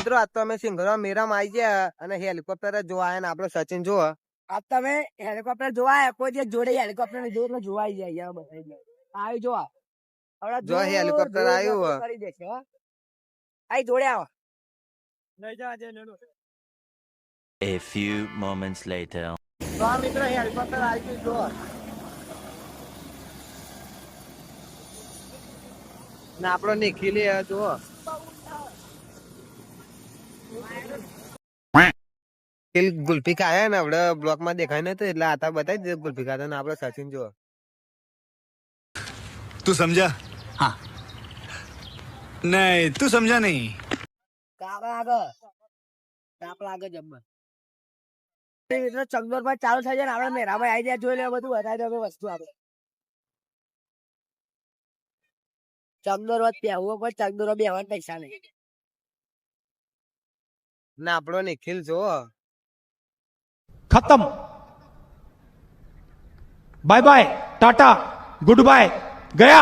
મિત્રો આજ તો અમે સિંગરવા મેરામાં આવી ગયા અને હેલિકોપ્ટર જોવા આવ્યા ને આપડે સચિન જોવા આજ તમે હેલિકોપ્ટર જોવા કોઈ જે જોડે હેલિકોપ્ટર ને જોડે જોવા આવી જાય આવી જોવા જો હેલિકોપ્ટર આવ્યું કરી દેશે આઈ જોડે આવો A few moments later. તો આ મિત્રો હેલિકોપ્ટર આવી ગયું જો ને આપડો નિખિલ જો ગુલ્ફી ખાયા ને આપડે બ્લોક માં દેખાય નતું એટલે આતા બતાવી દે ગુલ્ફી ખાતા ને આપડે સચિન જો तू समझा? हाँ नहीं तू समझा नहीं. કાપડા આગળ જમવા મિત્રો ચંદોરભાઈ ચાલુ થઈ જાય ને આપડે મેરાભાઈ આવી જાય જોઈ લે બધું વધારે દે વસ્તુ આપડે ચંદોરભાઈ પહેવું પણ ચંદોરભાઈ બેહવાના પૈસા નહીં ને આપડો નિખિલ જો खत्म bye bye tata good bye गया.